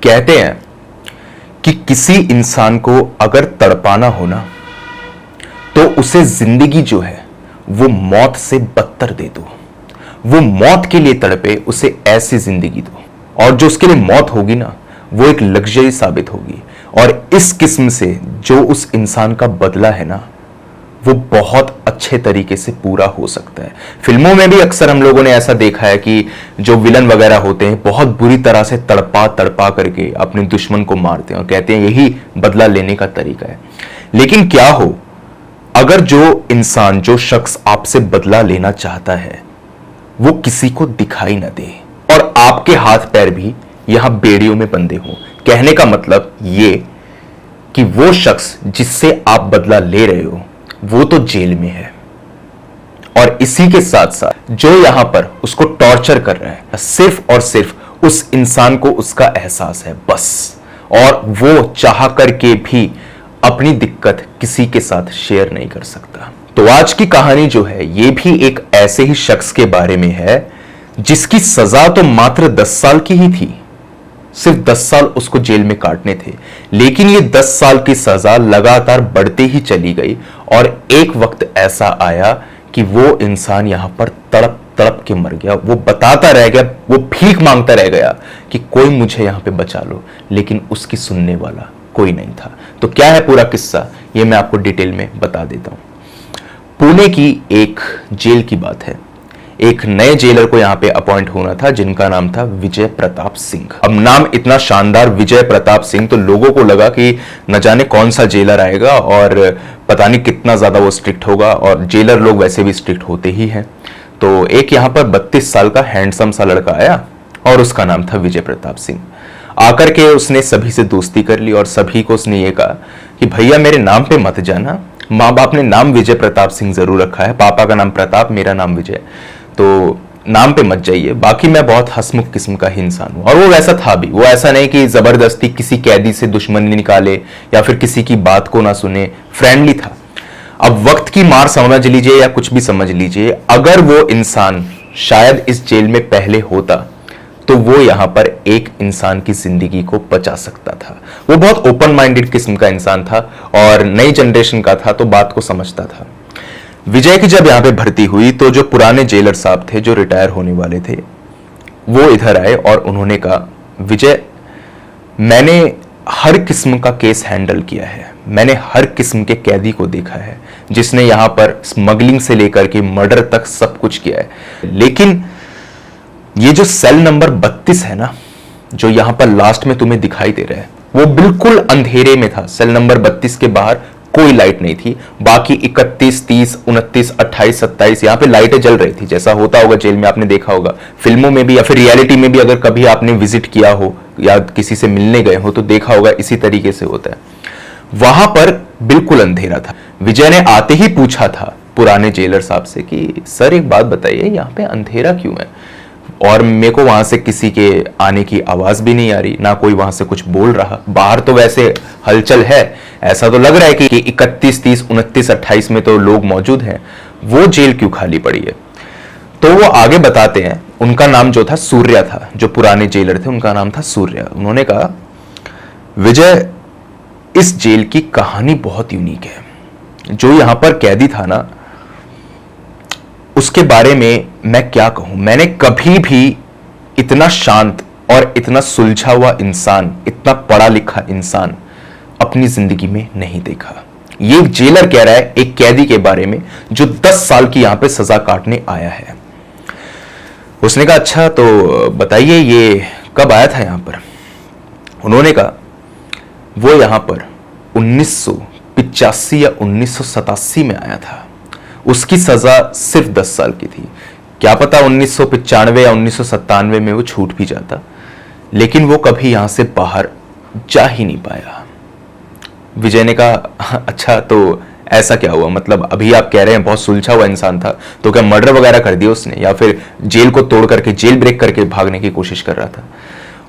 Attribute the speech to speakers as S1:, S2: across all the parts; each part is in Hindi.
S1: कहते हैं कि किसी इंसान को अगर तड़पाना हो ना तो उसे जिंदगी जो है वो मौत से बदतर दे दो। वो मौत के लिए तड़पे, उसे ऐसी जिंदगी दो, और जो उसके लिए मौत होगी ना वो एक लग्जरी साबित होगी। और इस किस्म से जो उस इंसान का बदला है ना वो बहुत अच्छे तरीके से पूरा हो सकता है। फिल्मों में भी अक्सर हम लोगों ने ऐसा देखा है कि जो विलन वगैरह होते हैं बहुत बुरी तरह से तड़पा तड़पा करके अपने दुश्मन को मारते हैं और कहते हैं यही बदला लेने का तरीका है। लेकिन क्या हो अगर जो इंसान, जो शख्स आपसे बदला लेना चाहता है वो किसी को दिखाई ना दे और आपके हाथ पैर भी यहां बेड़ियों में बंधे हों। कहने का मतलब ये कि वो शख्स जिससे आप बदला ले रहे हो वो तो जेल में है, और इसी के साथ साथ जो यहां पर उसको टॉर्चर कर रहा है सिर्फ और सिर्फ उस इंसान को उसका एहसास है बस, और वो चाह करके भी अपनी दिक्कत किसी के साथ शेयर नहीं कर सकता। तो आज की कहानी जो है ये भी एक ऐसे ही शख्स के बारे में है जिसकी सजा तो मात्र 10 साल की ही थी। सिर्फ 10 साल उसको जेल में काटने थे, लेकिन ये 10 साल की सजा लगातार बढ़ती ही चली गई और एक वक्त ऐसा आया कि वो इंसान यहां पर तड़प तड़प के मर गया। वो बताता रह गया, वो भीख मांगता रह गया कि कोई मुझे यहां पे बचा लो, लेकिन उसकी सुनने वाला कोई नहीं था। तो क्या है पूरा किस्सा ये मैं आपको डिटेल में बता देता हूं। पुणे की एक जेल की बात है। एक नए जेलर को यहां पे अपॉइंट होना था जिनका नाम था विजय प्रताप सिंह। अब नाम इतना शानदार विजय प्रताप सिंह, तो लोगों को लगा कि न जाने कौन सा जेलर आएगा और पता नहीं कितना ज्यादा वो स्ट्रिक्ट होगा, और जेलर लोग वैसे भी स्ट्रिक्ट होते ही हैं। तो एक यहां पर 32 साल का हैंडसम सा लड़का आया और उसका नाम था विजय प्रताप सिंह। आकर के उसने सभी से दोस्ती कर ली और सभी को उसने ये कहा कि भैया मेरे नाम पे मत जाना, माँ बाप ने नाम विजय प्रताप सिंह जरूर रखा है, पापा का नाम प्रताप, मेरा नाम विजय, तो नाम पे मत जाइए। बाकी मैं बहुत हंसमुख किस्म का ही इंसान हूं। और वो वैसा था भी, वो ऐसा नहीं कि जबरदस्ती किसी कैदी से दुश्मनी निकाले या फिर किसी की बात को ना सुने, फ्रेंडली था। अब वक्त की मार समझ लीजिए या कुछ भी समझ लीजिए, अगर वो इंसान शायद इस जेल में पहले होता तो वो यहां पर एक इंसान की जिंदगी को बचा सकता था। वो बहुत ओपन माइंडेड किस्म का इंसान था और नई जनरेशन का था, तो बात को समझता था। विजय की जब यहां पे भर्ती हुई तो जो पुराने जेलर साहब थे जो रिटायर होने वाले थे वो इधर आए और उन्होंने कहा विजय मैंने हर किस्म का केस हैंडल किया है, मैंने हर किस्म के कैदी को देखा है जिसने यहां पर स्मगलिंग से लेकर के मर्डर तक सब कुछ किया है, लेकिन ये जो सेल नंबर 32 है ना जो यहां पर लास्ट में तुम्हें दिखाई दे रहा है वो बिल्कुल अंधेरे में था। सेल नंबर 32 के बाहर कोई लाइट नहीं थी, बाकी 31, 30, 29, 28, 27 यहां पे लाइटें जल रही थी, जैसा होता होगा जेल में, आपने देखा होगा फिल्मों में भी या फिर रियलिटी में भी, अगर कभी आपने विजिट किया हो या किसी से मिलने गए हो तो देखा होगा इसी तरीके से होता है। वहां पर बिल्कुल अंधेरा था। विजय ने आते ही पूछा था पुराने जेलर साहब से कि सर एक बात बताइए यहाँ पे अंधेरा क्यों है, और मेरे को वहां से किसी के आने की आवाज भी नहीं आ रही, ना कोई वहां से कुछ बोल रहा। बाहर तो वैसे हलचल है, ऐसा तो लग रहा है कि 31, 30, 29, 28 में तो लोग मौजूद हैं, वो जेल क्यों खाली पड़ी है। तो वो आगे बताते हैं, उनका नाम जो था सूर्या था, जो पुराने जेलर थे उनका नाम था सूर्या। उन्होंने कहा विजय इस जेल की कहानी बहुत यूनिक है। जो यहां पर कैदी था ना उसके बारे में मैं क्या कहूं, मैंने कभी भी इतना शांत और इतना सुलझा हुआ इंसान, इतना पढ़ा लिखा इंसान अपनी जिंदगी में नहीं देखा। ये एक जेलर कह रहा है एक कैदी के बारे में जो 10 साल की यहां पे सजा काटने आया है। उसने कहा अच्छा तो बताइए ये कब आया था यहां पर। उन्होंने कहा वो यहां पर 1985 या 1987 में आया था, उसकी सजा सिर्फ 10 साल की थी। क्या पता 1995 या 1997 में वो छूट भी जाता, लेकिन वो कभी यहां से बाहर जा ही नहीं पाया। विजय ने कहा अच्छा तो ऐसा क्या हुआ, मतलब अभी आप कह रहे हैं बहुत सुलझा हुआ इंसान था, तो क्या मर्डर वगैरह कर दिया उसने या फिर जेल को तोड़ करके, जेल ब्रेक करके भागने की कोशिश कर रहा था।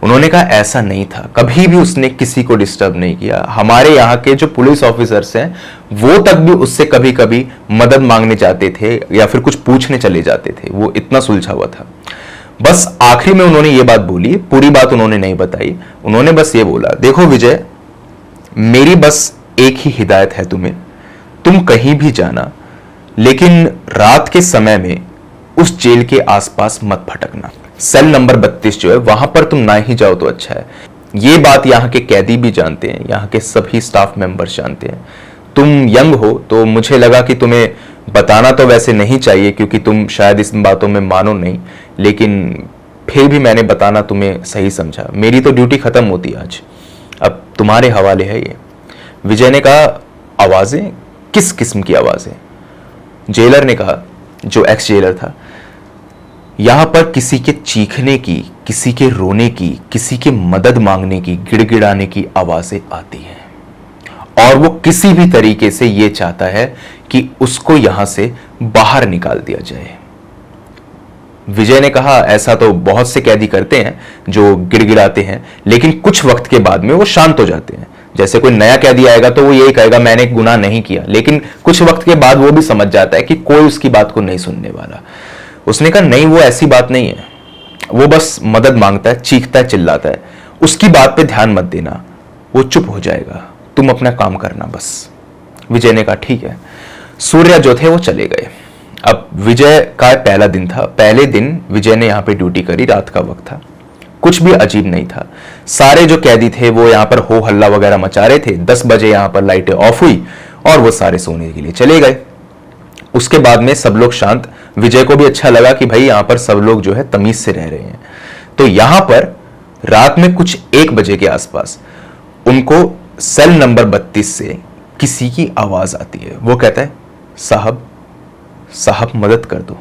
S1: उन्होंने कहा ऐसा नहीं था, कभी भी उसने किसी को डिस्टर्ब नहीं किया। हमारे यहाँ के जो पुलिस ऑफिसर्स हैं वो तक भी उससे कभी कभी मदद मांगने जाते थे या फिर कुछ पूछने चले जाते थे, वो इतना सुलझा हुआ था। बस आखिरी में उन्होंने ये बात बोली, पूरी बात उन्होंने नहीं बताई। उन्होंने बस ये बोला, देखो विजय, मेरी बस एक ही हिदायत है तुम्हें, तुम कहीं भी जाना लेकिन रात के समय में उस जेल के आसपास मत भटकना। सेल नंबर 32 जो है वहां पर तुम ना ही जाओ तो अच्छा है। ये बात यहाँ के कैदी भी जानते हैं, यहाँ के सभी स्टाफ मेंबर्स जानते हैं। तुम यंग हो तो मुझे लगा कि तुम्हें बताना तो वैसे नहीं चाहिए क्योंकि तुम शायद इस बातों में मानो नहीं, लेकिन फिर भी मैंने बताना तुम्हें सही समझा। मेरी तो ड्यूटी खत्म होती आज, अब तुम्हारे हवाले है ये। विजय ने कहा, आवाजें? किस किस्म की आवाजें? जेलर ने कहा, जो एक्स जेलर था, यहां पर किसी के चीखने की, किसी के रोने की, किसी के मदद मांगने की, गिड़गिड़ाने की आवाजें आती हैं और वो किसी भी तरीके से ये चाहता है कि उसको यहां से बाहर निकाल दिया जाए। विजय ने कहा, ऐसा तो बहुत से कैदी करते हैं जो गिड़गिड़ाते हैं, लेकिन कुछ वक्त के बाद में वो शांत हो जाते हैं। जैसे कोई नया कैदी आएगा तो वो यही कहेगा मैंने गुनाह नहीं किया, लेकिन कुछ वक्त के बाद वो भी समझ जाता है कि कोई उसकी बात को नहीं सुनने वाला। उसने कहा, नहीं, वो ऐसी बात नहीं है, वो बस मदद मांगता है, चीखता है, चिल्लाता है, उसकी बात पे ध्यान मत देना, वो चुप हो जाएगा, तुम अपना काम करना बस। विजय ने कहा, ठीक है। सूर्या जो थे वो चले गए। अब विजय का पहला दिन था। पहले दिन विजय ने यहाँ पे ड्यूटी करी, रात का वक्त था, कुछ भी अजीब नहीं था। सारे जो कैदी थे वो यहाँ पर हो हल्ला वगैरह मचा रहे थे। 10 बजे यहाँ पर लाइटें ऑफ हुई और वो सारे सोने के लिए चले गए। उसके बाद में सब लोग शांत। विजय को भी अच्छा लगा कि भाई यहाँ पर सब लोग जो है तमीज से रह रहे हैं। तो यहाँ पर रात में कुछ 1 बजे के आसपास उनको सेल नंबर 32 से किसी की आवाज आती है। वो कहता है, साहब मदद कर दो,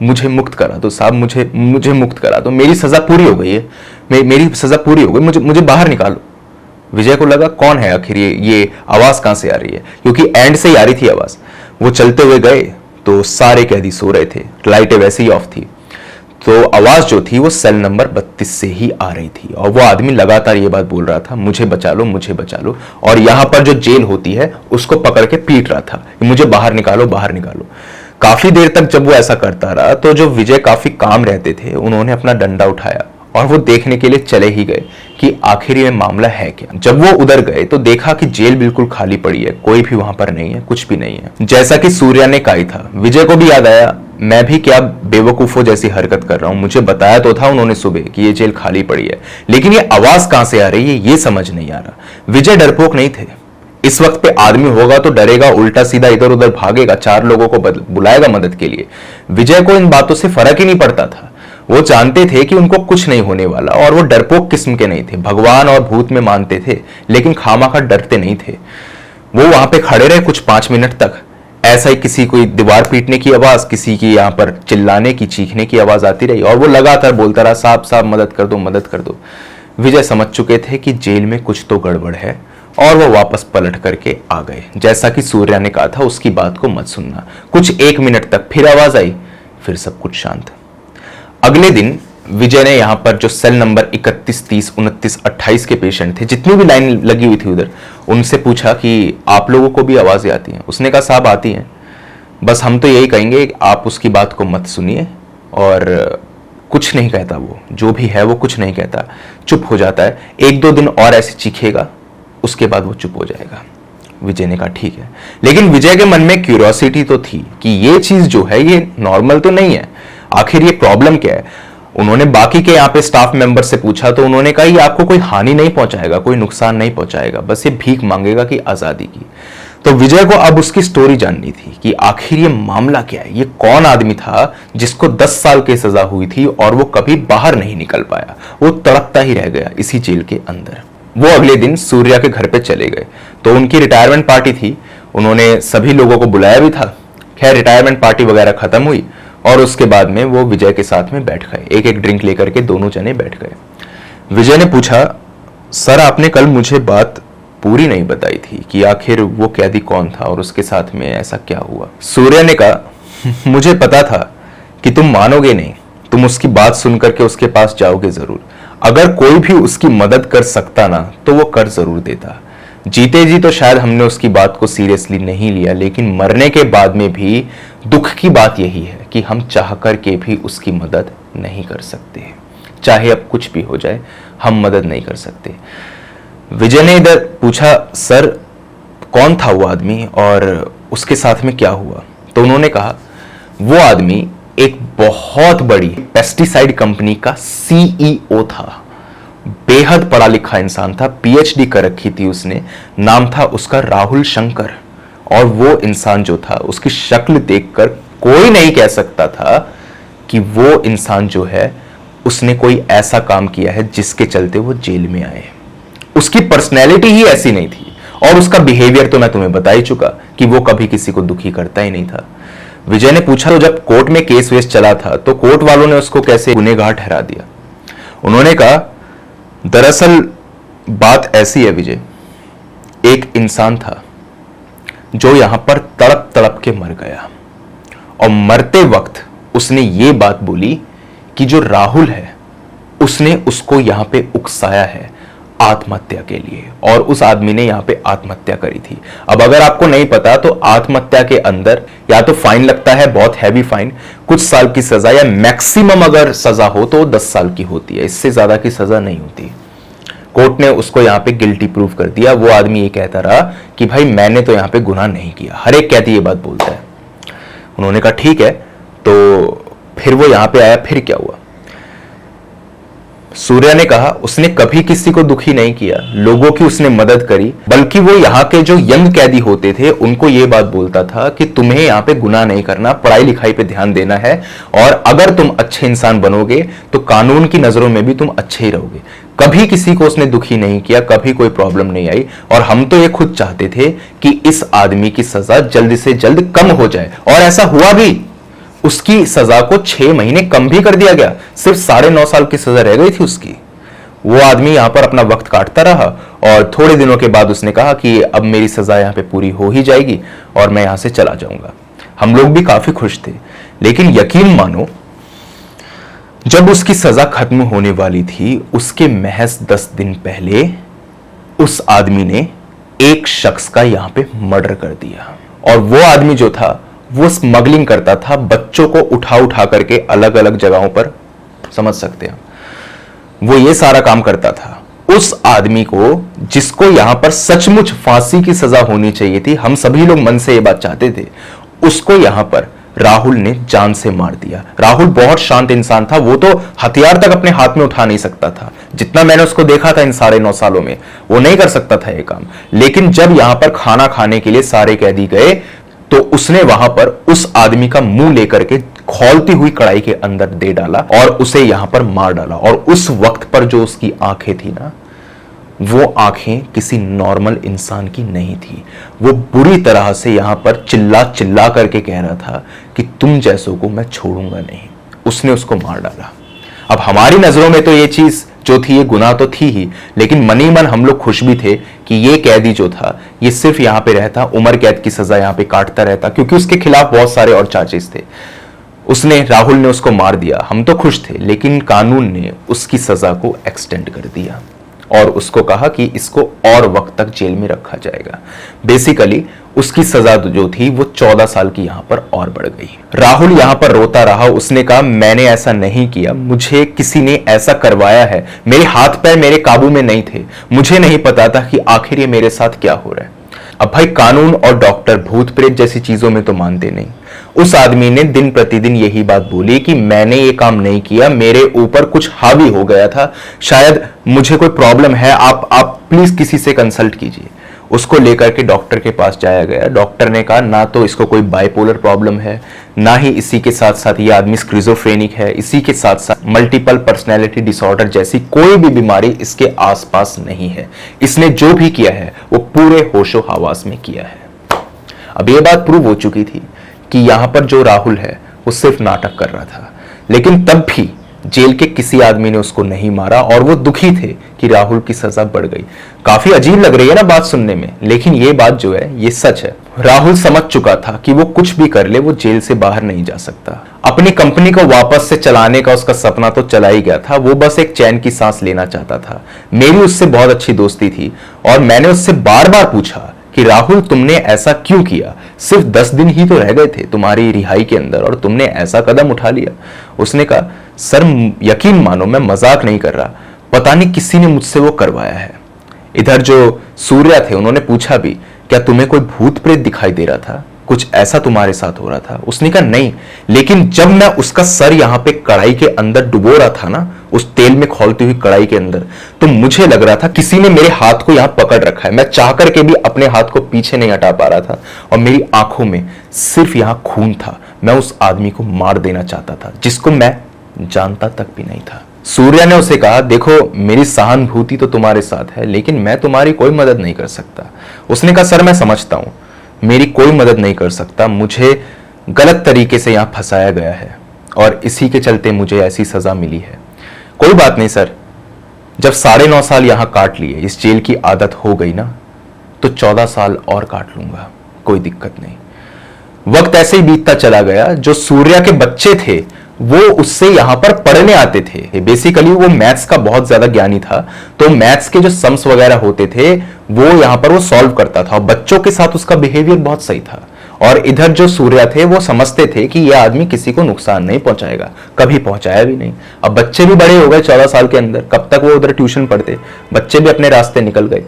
S1: मुझे मुक्त करा दो साहब, मुझे मुक्त करा दो, मेरी सजा पूरी हो गई है, मेरी सजा पूरी हो गई, मुझे बाहर निकालो। विजय को लगा कौन है आखिर ये आवाज कहां से आ रही है, क्योंकि एंड से ही आ रही थी आवाज। वो चलते हुए गए तो सारे कैदी सो रहे थे, लाइटें वैसे ही ऑफ थी, तो आवाज जो थी वो सेल नंबर 32 से ही आ रही थी। और वो आदमी लगातार ये बात बोल रहा था, मुझे बचा लो, मुझे बचा लो। और यहां पर जो जेल होती है उसको पकड़ के पीट रहा था, मुझे बाहर निकालो, बाहर निकालो। काफी देर तक जब वो ऐसा करता रहा तो जो विजय काफी काम रहते थे उन्होंने अपना डंडा उठाया और वो देखने के लिए चले ही गए कि आखिर ये मामला है क्या। जब वो उधर गए तो देखा कि जेल बिल्कुल खाली पड़ी है, कोई भी वहां पर नहीं है, कुछ भी नहीं है। जैसा कि सूर्या ने कहा ही था, विजय को भी याद आया, मैं भी क्या बेवकूफों जैसी हरकत कर रहा हूं, मुझे बताया तो था उन्होंने सुबह कि ये जेल खाली पड़ी है, लेकिन ये आवाज कहां से आ रही है ये समझ नहीं आ रहा। विजय डरपोक नहीं थे। इस वक्त पे आदमी होगा तो डरेगा, उल्टा सीधा इधर उधर भागेगा, 4 लोगों को बुलाएगा मदद के लिए। विजय को इन बातों से फर्क ही नहीं पड़ता था। वो जानते थे कि उनको कुछ नहीं होने वाला और वो डरपोक किस्म के नहीं थे। भगवान और भूत में मानते थे लेकिन खामाखा डरते नहीं थे। वो वहां पे खड़े रहे कुछ 5 मिनट तक। ऐसा ही किसी कोई दीवार पीटने की आवाज, किसी की यहाँ पर चिल्लाने की, चीखने की आवाज आती रही और वो लगातार बोलता रहा, साहब मदद कर दो, मदद कर दो। विजय समझ चुके थे कि जेल में कुछ तो गड़बड़ है और वो वापस पलट करके आ गए। जैसा कि सूर्या ने कहा था, उसकी बात को मत सुनना। कुछ 1 मिनट तक फिर आवाज आई, फिर सब कुछ शांत। अगले दिन विजय ने यहाँ पर जो सेल नंबर 31, 30, 29, 28 के पेशेंट थे, जितनी भी लाइन लगी हुई थी उधर, उनसे पूछा कि आप लोगों को भी आवाजें आती हैं? उसने कहा, साहब आती हैं, बस हम तो यही कहेंगे आप उसकी बात को मत सुनिए। और कुछ नहीं कहता, वो जो भी है वो कुछ नहीं कहता, चुप हो जाता है। 1-2 दिन और ऐसे चीखेगा, उसके बाद वो चुप हो जाएगा। विजय ने कहा, ठीक है। लेकिन विजय के मन में क्यूरियोसिटी तो थी कि ये चीज जो है ये नॉर्मल तो नहीं है, आखिर ये प्रॉब्लम क्या है। उन्होंने बाकी के यहाँ पे स्टाफ मेंबर से पूछा तो उन्होंने कहा, ये आपको कोई हानि नहीं पहुंचाएगा, कोई नुकसान नहीं पहुंचाएगा, बस ये भीख मांगेगा कि आजादी की। तो विजय को अब उसकी स्टोरी जाननी थी कि आखिर ये मामला क्या है, ये कौन आदमी था जिसको 10 साल की सजा हुई थी और वो कभी बाहर नहीं निकल पाया, वो तड़पता ही रह गया इसी जेल के अंदर। वो अगले दिन सूर्या के घर पे चले गए तो उनकी रिटायरमेंट पार्टी थी, उन्होंने सभी लोगों को बुलाया भी था। खैर रिटायरमेंट पार्टी वगैरह खत्म हुई और उसके बाद में वो विजय के साथ में बैठ गए, एक एक ड्रिंक लेकर के दोनों जने बैठ गए। विजय ने पूछा, सर आपने कल मुझे बात पूरी नहीं बताई थी कि आखिर वो कैदी कौन था और उसके साथ में ऐसा क्या हुआ। सूर्या ने कहा, मुझे पता था कि तुम मानोगे नहीं, तुम उसकी बात सुनकर के उसके पास जाओगे जरूर। अगर कोई भी उसकी मदद कर सकता ना तो वो कर जरूर देता। जीते जी तो शायद हमने उसकी बात को सीरियसली नहीं लिया, लेकिन मरने के बाद में भी दुख की बात यही है कि हम चाह कर के भी उसकी मदद नहीं कर सकते, चाहे अब कुछ भी हो जाए हम मदद नहीं कर सकते। विजय ने इधर पूछा, सर कौन था वो आदमी और उसके साथ में क्या हुआ? तो उन्होंने कहा वो आदमी एक बहुत बड़ी पेस्टिसाइड कंपनी का सीईओ था, बेहद पढ़ा लिखा इंसान था, पीएचडी कर रखी थी उसने, नाम था उसका राहुल शंकर। और वो इंसान जो था उसकी शक्ल देखकर कोई नहीं कह सकता था कि वो इंसान जो है उसने कोई ऐसा काम किया है जिसके चलते वो जेल में आए। उसकी पर्सनैलिटी ही ऐसी नहीं थी और उसका बिहेवियर तो मैं तुम्हें बता ही चुका कि वो कभी किसी को दुखी करता ही नहीं था। विजय ने पूछा, तो जब कोर्ट में केस वेस चला था तो कोर्ट वालों ने उसको कैसे गुनहगार ठहरा दिया? उन्होंने कहा, दरअसल बात ऐसी है विजय, एक इंसान था जो यहां पर तड़प तड़प के मर गया और मरते वक्त उसने ये बात बोली कि जो राहुल है उसने उसको यहां पे उकसाया है आत्महत्या के लिए, और उस आदमी ने यहां पे आत्महत्या करी थी। अब अगर आपको नहीं पता तो आत्महत्या के अंदर या तो फाइन लगता है, बहुत हैवी फाइन, कुछ साल की सजा, या मैक्सिमम अगर सजा हो तो 10 साल की होती है, इससे ज्यादा की सजा नहीं होती। कोर्ट ने उसको यहां पे गिल्टी प्रूव कर दिया। वो आदमी ये कहता रहा कि भाई मैंने तो यहां पे गुनाह नहीं किया, हर एक कैदी ये बात बोलता है। उन्होंने कहा ठीक है, तो फिर वो यहां पे आया, फिर क्या हुआ? सूर्या ने कहा उसने कभी किसी को दुखी नहीं किया, लोगों की उसने मदद करी, बल्कि वो यहाँ के जो यंग कैदी होते थे उनको ये बात बोलता था कि तुम्हें यहाँ पे गुनाह नहीं करना, पढ़ाई लिखाई पे ध्यान देना है, और अगर तुम अच्छे इंसान बनोगे तो कानून की नजरों में भी तुम अच्छे ही रहोगे। कभी किसी को उसने दुखी नहीं किया, कभी कोई प्रॉब्लम नहीं आई, और हम तो ये खुद चाहते थे कि इस आदमी की सजा जल्द से जल्द कम हो जाए, और ऐसा हुआ भी। उसकी सजा को 6 महीने कम भी कर दिया गया, सिर्फ 9.5 साल की सजा रह गई थी उसकी। वो आदमी यहां पर अपना वक्त काटता रहा और थोड़े दिनों के बाद उसने कहा कि अब मेरी सजा यहां पे पूरी हो ही जाएगी और मैं यहां से चला जाऊंगा। हम लोग भी काफी खुश थे, लेकिन यकीन मानो जब उसकी सजा खत्म होने वाली थी उसके महज 10 दिन पहले उस आदमी ने एक शख्स का यहां पे मर्डर कर दिया। और वो आदमी जो था वो स्मगलिंग करता था, बच्चों को उठा उठा करके अलग अलग जगहों पर, समझ सकते हैं, वो ये सारा काम करता था। उस आदमी को जिसको यहां पर सचमुच फांसी की सजा होनी चाहिए थी, हम सभी लोग मन से ये बात चाहते थे, उसको यहां पर राहुल ने जान से मार दिया। राहुल बहुत शांत इंसान था, वो तो हथियार तक अपने हाथ में उठा नहीं सकता था, जितना मैंने उसको देखा था इन 9.5 सालों में, वो नहीं कर सकता था ये काम। लेकिन जब यहां पर खाना खाने के लिए सारे कैदी गए तो उसने वहां पर उस आदमी का मुंह लेकर के खौलती हुई कढ़ाई के अंदर दे डाला और उसे यहां पर मार डाला। और उस वक्त पर जो उसकी आंखें थी ना, वो आंखें किसी नॉर्मल इंसान की नहीं थी। वो बुरी तरह से यहां पर चिल्ला चिल्ला करके कह रहा था कि तुम जैसों को मैं छोड़ूंगा नहीं। उसने उसको मार डाला। अब हमारी नजरों में तो ये चीज जो थी ये गुनाह तो थी ही, लेकिन मनी मन हम लोग खुश भी थे कि ये कैदी जो था ये सिर्फ यहां पे रहता, उम्र कैद की सजा यहां पे काटता रहता, क्योंकि उसके खिलाफ बहुत सारे और चार्जेस थे। उसने, राहुल ने उसको मार दिया, हम तो खुश थे, लेकिन कानून ने उसकी सजा को एक्सटेंड कर दिया और उसको कहा कि इसको और वक्त तक जेल में रखा जाएगा। बेसिकली उसकी सजा जो थी वो 14 साल की यहां पर और बढ़ गई। राहुल यहां पर रोता रहा, उसने कहा मैंने ऐसा नहीं किया, मुझे किसी ने ऐसा करवाया है, मेरे हाथ पैर मेरे काबू में नहीं थे, मुझे नहीं पता था कि आखिर ये मेरे साथ क्या हो रहा है। अब भाई कानून और डॉक्टर भूत प्रेत जैसी चीजों में तो मानते नहीं। उस आदमी ने दिन प्रतिदिन यही बात बोली कि मैंने ये काम नहीं किया, मेरे ऊपर कुछ हावी हो गया था, शायद मुझे कोई प्रॉब्लम है, आप प्लीज किसी से कंसल्ट कीजिए। उसको लेकर के डॉक्टर के पास जाया गया। डॉक्टर ने कहा ना तो इसको कोई बाइपोलर प्रॉब्लम है, ना ही इसी के साथ साथ ये आदमी स्क्रिजोफ्रेनिक है, इसी के साथ साथ मल्टीपल पर्सनैलिटी डिसऑर्डर जैसी कोई भी बीमारी इसके आसपास नहीं है। इसने जो भी किया है वो पूरे होशो हवास में किया है। अब ये बात प्रूव हो चुकी थी कि यहां पर जो राहुल है वो सिर्फ नाटक कर रहा था, लेकिन तब भी जेल के किसी आदमी ने उसको नहीं मारा और वो दुखी थे कि राहुल की सजा बढ़ गई। काफी अजीब लग रही है ना बात सुनने में, लेकिन ये बात जो है ये सच है। राहुल समझ चुका था कि वो कुछ भी कर ले वो जेल से बाहर नहीं जा सकता। अपनी कंपनी को वापस से चलाने का उसका सपना तो चला ही गया था, वो बस एक चैन की सांस लेना चाहता था। मेरी उससे बहुत अच्छी दोस्ती थी और मैंने उससे बार बार पूछा कि राहुल तुमने ऐसा क्यों किया, सिर्फ 10 दिन ही तो रह गए थे तुम्हारी रिहाई के अंदर और तुमने ऐसा कदम उठा लिया। उसने कहा सर यकीन मानो, मैं मजाक नहीं कर रहा, पता नहीं किसी ने मुझसे वो करवाया है। इधर जो सूर्या थे उन्होंने पूछा भी, क्या तुम्हें कोई भूत प्रेत दिखाई दे रहा था, कुछ ऐसा तुम्हारे साथ हो रहा था? उसने कहा नहीं, लेकिन जब मैं उसका सर यहां पे कढ़ाई के अंदर डुबो रहा था ना, उस तेल में खौलती हुई कढ़ाई के अंदर, तो मुझे लग रहा था किसी ने मेरे हाथ को यहां पकड़ रखा है। मैं चाह करके भी अपने हाथ को पीछे नहीं हटा पा रहा था और मेरी आंखों में सिर्फ यहां खून था। मैं उस आदमी को मार देना चाहता था जिसको मैं जानता तक भी नहीं था। सूर्या ने उसे कहा, देखो मेरी सहानुभूति तो तुम्हारे साथ है, लेकिन मैं तुम्हारी कोई मदद नहीं कर सकता। उसने कहा, सर मैं समझता हूं, मेरी कोई मदद नहीं कर सकता, मुझे गलत तरीके से यहां फंसाया गया है और इसी के चलते मुझे ऐसी सजा मिली है। कोई बात नहीं सर, जब 9.5 साल यहां काट लिए, इस जेल की आदत हो गई ना, तो 14 साल और काट लूंगा, कोई दिक्कत नहीं। वक्त ऐसे ही बीतता चला गया। जो सूर्या के बच्चे थे वो उससे यहां पर पढ़ने आते थे। बेसिकली वो मैथ्स का बहुत ज्यादा ज्ञानी था, तो मैथ्स के जो सम्स वगैरह होते थे वो यहां पर वो सॉल्व करता था और बच्चों के साथ उसका बिहेवियर बहुत सही था। और इधर जो सूर्या थे वो समझते थे कि यह आदमी किसी को नुकसान नहीं पहुंचाएगा, कभी पहुंचाया भी नहीं। अब बच्चे भी बड़े हो गए 14 साल के अंदर, कब तक वो उधर ट्यूशन पढ़ते, बच्चे भी अपने रास्ते निकल गए।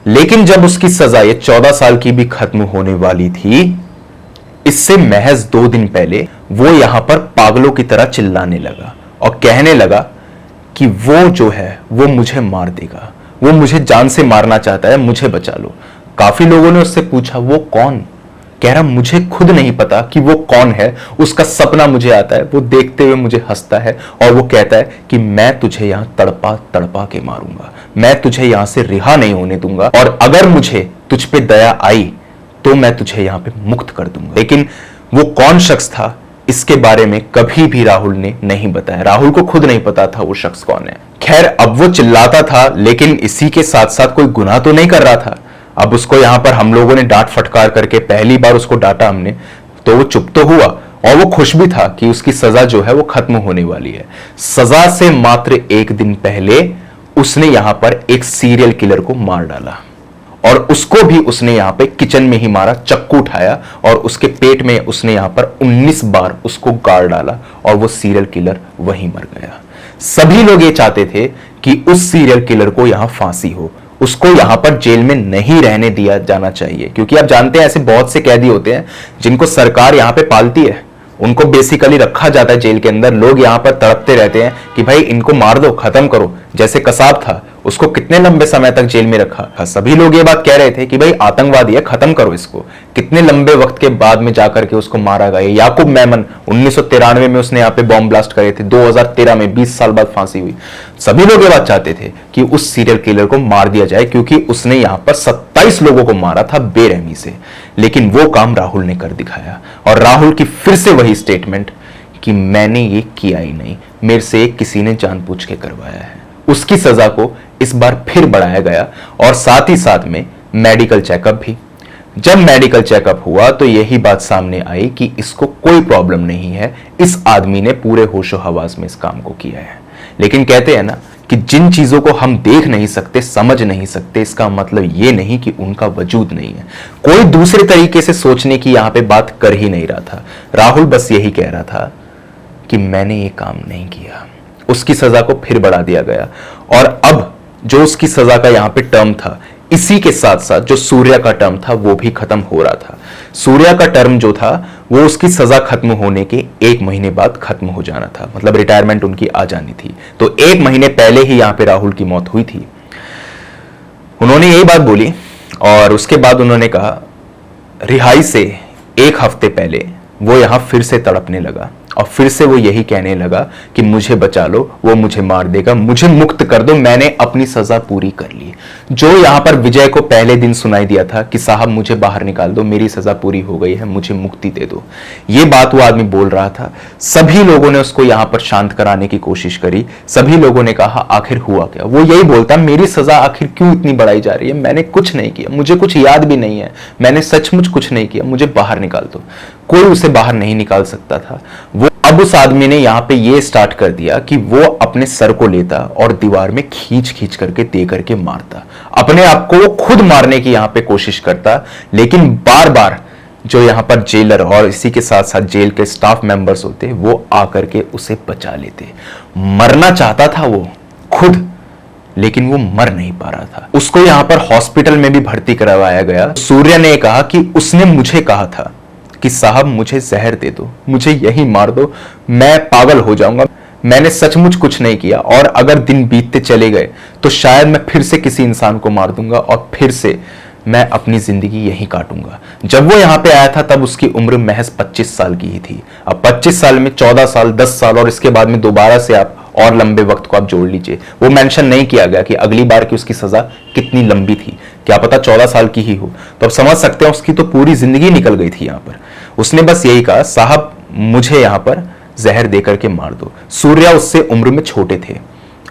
S1: लेकिन जब उसकी सजा ये 14 साल की भी खत्म होने वाली थी, इससे महज 2 दिन पहले वो यहां पर पागलों की तरह चिल्लाने लगा और कहने लगा कि वो जो है वो मुझे मार देगा, वो मुझे जान से मारना चाहता है, मुझे बचा लो। काफी लोगों ने उससे पूछा, वो कौन? कह रहा, मुझे खुद नहीं पता कि वो कौन है, उसका सपना मुझे आता है, वो देखते हुए मुझे हंसता है और वो कहता है कि मैं तुझे यहां तड़पा तड़पा के मारूंगा, मैं तुझे यहां से रिहा नहीं होने दूंगा, और अगर मुझे तुझ पे दया आई तो मैं तुझे यहां पे मुक्त कर दूंगा। लेकिन वो कौन शख्स था, इसके बारे में कभी भी राहुल ने नहीं बताया। राहुल को खुद नहीं पता था वो शख्स कौन है। खैर, अब वो चिल्लाता था, लेकिन इसी के साथ साथ कोई गुनाह तो नहीं कर रहा था। अब उसको यहां पर हम लोगों ने डांट फटकार करके, पहली बार उसको डांटा हमने, तो वो चुप तो हुआ और वो खुश भी था कि उसकी सजा जो है वो खत्म होने वाली है। सजा से मात्र 1 दिन पहले उसने यहां पर एक सीरियल किलर को मार डाला और उसको भी उसने यहां पे किचन में ही मारा, चक्कू उठाया और उसके पेट में उसने यहां पर 19 बार उसको गाड़ डाला और वो सीरियल किलर वहीं मर गया। सभी लोग ये चाहते थे कि उस सीरियल किलर को यहां फांसी हो, उसको यहां पर जेल में नहीं रहने दिया जाना चाहिए, क्योंकि आप जानते हैं ऐसे बहुत से कैदी होते हैं जिनको सरकार यहां पे पालती है, उनको बेसिकली रखा जाता है जेल के अंदर। लोग यहां पर तड़पते रहते हैं कि भाई इनको मार दो, खत्म करो। जैसे कसाब था, उसको कितने लंबे समय तक जेल में रखा। सभी लोग ये बात कह रहे थे कि भाई आतंकवादी है, खत्म करो इसको। कितने लंबे वक्त के बाद में जाकर के उसको मारा गया। याकूब मेमन 1993 में उसने यहाँ पे बॉम्ब ब्लास्ट करे थे, 2013 में 20 साल बाद फांसी हुई। सभी लोग ये बात चाहते थे कि उस सीरियल किलर को मार दिया जाए, क्योंकि उसने यहां पर 27 लोगों को मारा था बेरहमी से। लेकिन वो काम राहुल ने कर दिखाया और राहुल की फिर से वही स्टेटमेंट कि मैंने ये किया ही नहीं, मेरे से किसी ने जानबूझ के करवाया है। उसकी सजा को इस बार फिर बढ़ाया गया और साथ ही साथ में मेडिकल चेकअप भी। जब मेडिकल चेकअप हुआ तो यही बात सामने आई कि इसको कोई प्रॉब्लम नहीं है, इस आदमी ने पूरे होशो हवास में इस काम को किया है। लेकिन कहते हैं ना कि जिन चीजों को हम देख नहीं सकते, समझ नहीं सकते, इसका मतलब ये नहीं कि उनका वजूद नहीं है। कोई दूसरे तरीके से सोचने की यहां पे बात कर ही नहीं रहा था। राहुल बस यही कह रहा था कि मैंने ये काम नहीं किया। उसकी सजा को फिर बढ़ा दिया गया और अब जो उसकी सजा का यहां पे टर्म था, इसी के साथ साथ जो सूर्या का टर्म था वो भी खत्म हो रहा था। सूर्या का टर्म जो था वो उसकी सजा खत्म होने के 1 महीने बाद खत्म हो जाना था, मतलब रिटायरमेंट उनकी आ जानी थी। तो 1 महीने पहले ही यहां पे राहुल की मौत हुई थी। उन्होंने यही बात बोली और उसके बाद उन्होंने कहा, रिहाई से 1 हफ्ते पहले वो यहां फिर से तड़पने लगा और फिर से वो यही कहने लगा कि मुझे बचा लो, वो मुझे मार देगा, मुझे मुक्त कर दो, मैंने अपनी सजा पूरी कर ली। जो यहां पर विजय को पहले दिन सुनाई दिया था कि साहब मुझे बाहर निकाल दो, मेरी सजा पूरी हो गई है, मुझे मुक्ति दे दो, ये बात वो आदमी बोल रहा था। सभी लोगों ने उसको यहां पर शांत कराने की कोशिश करी। सभी लोगों ने कहा आखिर हुआ क्या। वो यही बोलता, मेरी सजा आखिर क्यों इतनी बढ़ाई जा रही है, मैंने कुछ नहीं किया, मुझे कुछ याद भी नहीं है, मैंने सचमुच कुछ नहीं किया, मुझे बाहर निकाल दो। कोई उसे बाहर नहीं निकाल सकता था। वो अब उस आदमी ने यहां पे ये स्टार्ट कर दिया कि वो अपने सर को लेता और दीवार में खींच खींच करके दे करके मारता। अपने आप को वो खुद मारने की यहां पे कोशिश करता, लेकिन बार बार जो यहाँ पर जेलर और इसी के साथ साथ जेल के स्टाफ मेंबर्स होते वो आकर के उसे बचा लेते। मरना चाहता था वो खुद, लेकिन वो मर नहीं पा रहा था। उसको यहाँ पर हॉस्पिटल में भी भर्ती करवाया गया। सूर्या ने कहा कि उसने मुझे कहा था कि साहब मुझे जहर दे दो, मुझे यही मार दो, मैं पागल हो जाऊंगा। मैंने सचमुच कुछ नहीं किया और अगर दिन बीतते चले गए तो शायद मैं फिर से किसी इंसान को मार दूंगा और फिर से मैं अपनी जिंदगी यही काटूंगा। जब वो यहाँ पे आया था तब उसकी उम्र महज 25 साल की ही थी। अब 25 साल में 14 साल, 10 साल और इसके बाद में दोबारा से आप और लंबे वक्त को आप जोड़ लीजिए। वो मेंशन नहीं किया गया कि अगली बार की उसकी सजा कितनी लंबी थी, क्या पता 14 साल की ही हो। तो अब समझ सकते हैं उसकी तो पूरी जिंदगी निकल गई थी यहाँ पर। उसने बस यही कहा, साहब मुझे यहाँ पर जहर देकर के मार दो। सूर्या उससे उम्र में छोटे थे।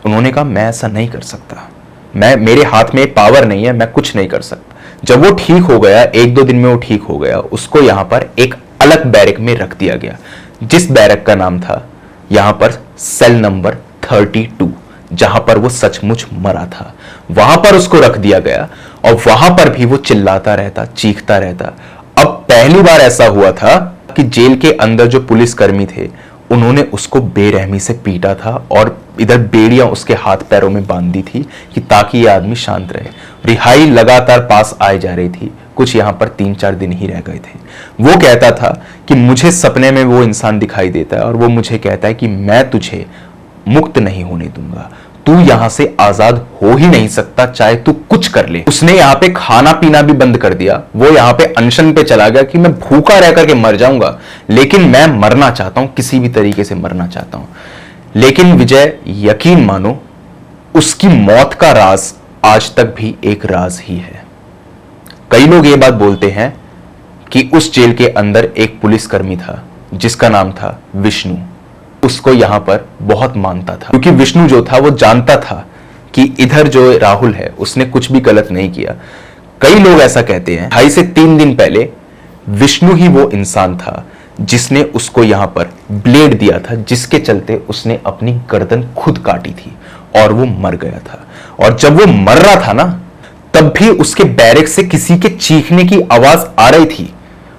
S1: उन्होंने कहा मैं ऐसा नहीं कर सकता, मेरे हाथ में पावर नहीं है, मैं कुछ नहीं कर सकता। जब वो ठीक हो गया, 1-2 दिन में वो ठीक हो गया, उसको यहाँ पर एक अलग बैरक में रख दिया गया, जिस बैरक का नाम था यहाँ पर सेल नंबर 32, जहां पर वो सचमुच मरा था। वहां पर उसको रख दिया गया और वहां पर भी वो चिल्लाता रहता, चीखता रहता। अब पहली बार ऐसा हुआ था कि जेल के अंदर जो पुलिसकर्मी थे उन्होंने उसको बेरहमी से पीटा था और इधर बेड़ियां उसके हाथ पैरों में बांधी थी कि ताकि ये आदमी शांत रहे। रिहाई लगातार पास आए जा रही थी। कुछ यहां पर 3-4 दिन ही रह गए थे। वो कहता था कि मुझे सपने में वो इंसान दिखाई देता है और वो मुझे कहता है कि मैं तुझे मुक्त नहीं होने दूंगा, तू यहां से आजाद हो ही नहीं सकता, चाहे तू कुछ कर ले। उसने यहाँ पे खाना पीना भी बंद कर दिया। वो यहाँ पे अनशन पे चला गया कि मैं भूखा रह करके मर जाऊंगा, लेकिन मैं मरना चाहता हूं, किसी भी तरीके से मरना चाहता हूं। लेकिन विजय, यकीन मानो, उसकी मौत का राज आज तक भी एक राज ही है। कई लोग ये बात बोलते हैं कि उस जेल के अंदर एक पुलिसकर्मी था जिसका नाम था विष्णु। उसको यहां पर बहुत मानता था, क्योंकि विष्णु जो था वो जानता था कि इधर जो राहुल है उसने कुछ भी गलत नहीं किया। कई लोग ऐसा कहते हैं 2.5 से 3 दिन पहले विष्णु ही वो इंसान था जिसने उसको यहां पर ब्लेड दिया था, जिसके चलते उसने अपनी गर्दन खुद काटी थी और वो मर गया था। और जब वो मर रहा था ना, तब भी उसके बैरक से किसी के चीखने की आवाज आ रही थी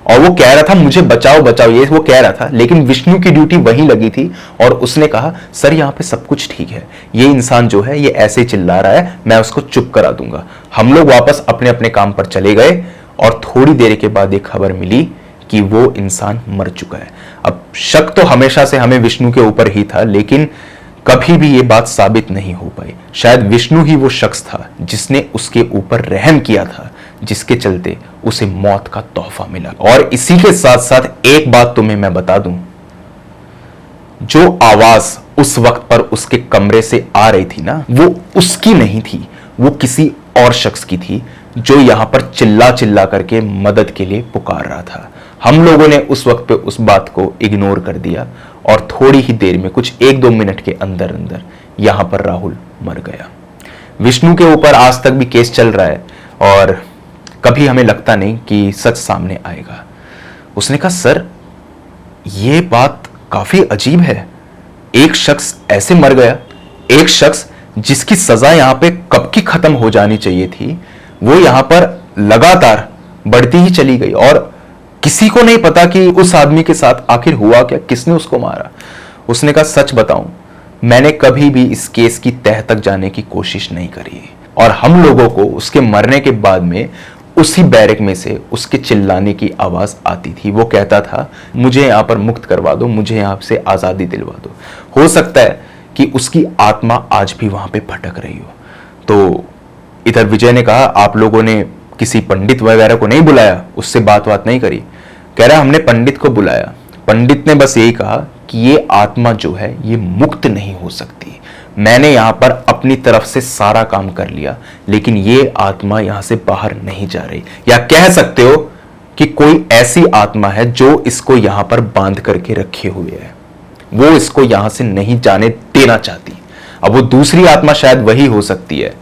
S1: और वो कह रहा था मुझे बचाओ बचाओ, ये वो कह रहा था। लेकिन विष्णु की ड्यूटी वहीं लगी थी और उसने कहा सर यहाँ पे सब कुछ ठीक है, ये इंसान जो है ये ऐसे चिल्ला रहा है, मैं उसको चुप करा दूंगा। हम लोग वापस अपने अपने काम पर चले गए और थोड़ी देर के बाद एक खबर मिली कि वो इंसान मर चुका है। अब शक तो हमेशा से हमें विष्णु के ऊपर ही था, लेकिन कभी भी ये बात साबित नहीं हो पाई। शायद विष्णु ही वो शख्स था जिसने उसके ऊपर रहम किया था, जिसके चलते उसे मौत का तोहफा मिला। और इसी के साथ साथ एक बात तुम्हें मैं बता दूं, जो आवाज उस वक्त पर उसके कमरे से आ रही थी ना, वो उसकी नहीं थी, वो किसी और शख्स की थी जो यहां पर चिल्ला चिल्ला करके मदद के लिए पुकार रहा था। हम लोगों ने उस वक्त पे उस बात को इग्नोर कर दिया और थोड़ी ही देर में, कुछ 1-2 मिनट के अंदर अंदर यहां पर राहुल मर गया। विष्णु के ऊपर आज तक भी केस चल रहा है और कभी हमें लगता नहीं कि सच सामने आएगा। उसने कहा सर ये बात काफी अजीब है, एक शख्स ऐसे मर गया, एक शख्स जिसकी सजा यहां पे कब की खत्म हो जानी चाहिए थी, वो यहां पर लगातार बढ़ती ही चली गई और किसी को नहीं पता कि उस आदमी के साथ आखिर हुआ क्या, किसने उसको मारा। उसने कहा सच बताऊं, मैंने कभी भी इस केस की तह तक जाने की कोशिश नहीं करी और हम लोगों को उसके मरने के बाद में उसी बैरक में से उसके चिल्लाने की आवाज आती थी। वो कहता था मुझे यहां पर मुक्त करवा दो, मुझे यहां से आजादी दिलवा दो। हो सकता है कि उसकी आत्मा आज भी वहां पे भटक रही हो। तो इधर विजय ने कहा आप लोगों ने किसी पंडित वगैरह को नहीं बुलाया, उससे बात नहीं करी? कह रहा हमने पंडित को बुलाया, पंडित ने बस यही कहा कि ये आत्मा जो है ये मुक्त नहीं हो सकती। मैंने यहां पर अपनी तरफ से सारा काम कर लिया, लेकिन ये आत्मा यहां से बाहर नहीं जा रही। या कह सकते हो कि कोई ऐसी आत्मा है जो इसको यहां पर बांध करके रखे हुए है, वो इसको यहां से नहीं जाने देना चाहती। अब वो दूसरी आत्मा शायद वही हो सकती है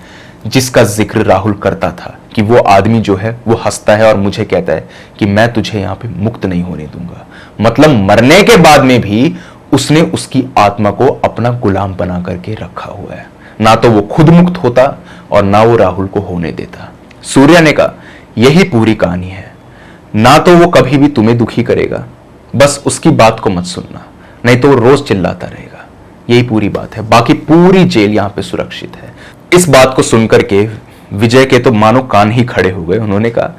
S1: जिसका जिक्र राहुल करता था कि वो आदमी जो है वो हंसता है और मुझे कहता है कि मैं तुझे यहां पे मुक्त नहीं होने दूंगा। मतलब मरने के बाद में भी उसने उसकी आत्मा को अपना गुलाम बना करके रखा हुआ है। ना तो वो खुद मुक्त होता और ना वो राहुल को होने देता। सूर्या ने कहा यही पूरी कहानी है। ना तो वो कभी भी तुम्हें दुखी करेगा, बस उसकी बात को मत सुनना, नहीं तो वो रोज चिल्लाता रहेगा। यही पूरी बात है, बाकी पूरी जेल यहां पे सुरक्षित है। इस बात को सुनकर के विजय के तो मानो कान ही खड़े हो गए। उन्होंने कहा,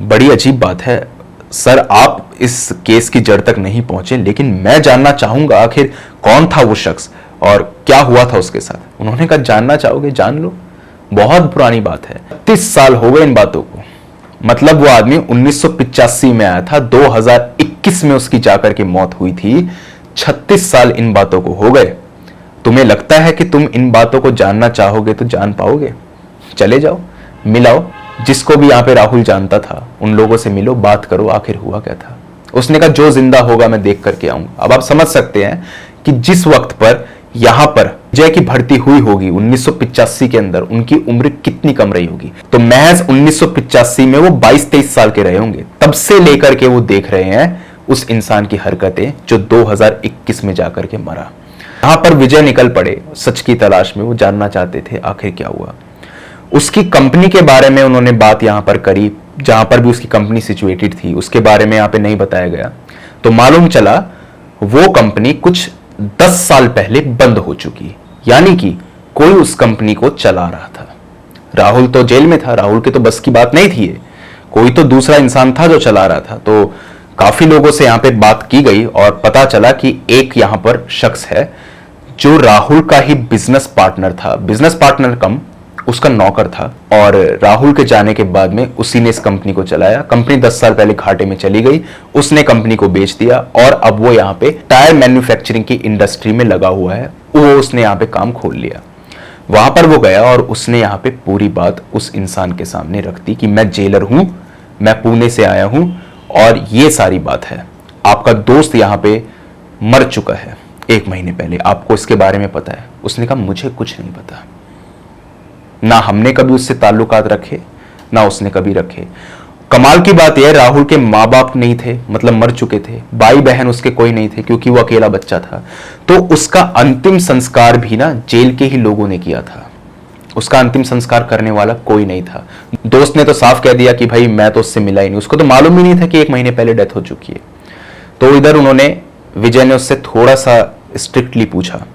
S1: बड़ी अजीब बात है सर, आप इस केस की जड़ तक नहीं पहुंचे, लेकिन मैं जानना चाहूंगा आखिर कौन था वो शख्स और क्या हुआ था उसके साथ। उन्होंने कहा, जानना चाहोगे, जान लो, बहुत पुरानी बात है, 30 साल हो गए इन बातों को। मतलब वो आदमी 1985 में आया था, 2021 में उसकी जाकर के मौत हुई थी, 36 साल इन बातों को हो गए। तुम्हें लगता है कि तुम इन बातों को जानना चाहोगे तो जान पाओगे? चले जाओ, मिलाओ, जिसको भी यहां पे राहुल जानता था उन लोगों से मिलो, बात करो, आखिर हुआ क्या था। उसने कहा, जो जिंदा होगा मैं देख करके आऊंगा। अब आप समझ सकते हैं कि जिस वक्त पर यहां पर विजय की भर्ती हुई होगी 1985 के अंदर, उनकी उम्र कितनी कम रही होगी। तो महज 1985 में वो 22-23 साल के रहे होंगे। तब से लेकर के वो देख रहे हैं उस इंसान की हरकतें जो 2021 में जाकर के मरा। यहां पर विजय निकल पड़े सच की तलाश में। वो जानना चाहते थे आखिर क्या हुआ। उसकी कंपनी के बारे में उन्होंने बात यहां पर करी, जहां पर भी उसकी कंपनी सिचुएटेड थी उसके बारे में यहां पे नहीं बताया गया। तो मालूम चला वो कंपनी कुछ 10 साल पहले बंद हो चुकी, यानी कि कोई उस कंपनी को चला रहा था। राहुल तो जेल में था, राहुल के तो बस की बात नहीं थी, कोई तो दूसरा इंसान था जो चला रहा था। तो काफी लोगों से यहां पे बात की गई और पता चला कि एक यहां पर शख्स है जो राहुल का ही बिजनेस पार्टनर था, बिजनेस पार्टनर कम उसका नौकर था। और राहुल के जाने के बाद में उसी ने इस कंपनी को चलाया। कंपनी 10 साल पहले घाटे में चली गई, उसने कंपनी को बेच दिया और अब वो यहाँ पे टायर मैन्युफैक्चरिंग की इंडस्ट्री में लगा हुआ है। वो उसने यहाँ पे काम खोल लिया। वहां पर वो गया और उसने यहाँ पे पूरी बात उस इंसान के सामने रख दी कि मैं जेलर हूं, मैं पुणे से आया हूं और ये सारी बात है। आपका दोस्त यहाँ पे मर चुका है 1 महीने पहले, आपको इसके बारे में पता है? उसने कहा, मुझे कुछ नहीं पता, ना हमने कभी उससे ताल्लुकात रखे ना उसने कभी रखे। कमाल की बात यह, राहुल के माँ बाप नहीं थे, मतलब मर चुके थे, भाई बहन उसके कोई नहीं थे क्योंकि वो अकेला बच्चा था। तो उसका अंतिम संस्कार भी ना जेल के ही लोगों ने किया था। उसका अंतिम संस्कार करने वाला कोई नहीं था। दोस्त ने तो साफ कह दिया कि भाई मैं तो उससे मिला ही नहीं, उसको तो मालूम ही नहीं था कि 1 महीने पहले डेथ हो चुकी है। तो इधर उन्होंने, विजय ने उससे थोड़ा सा स्ट्रिक्टली पूछा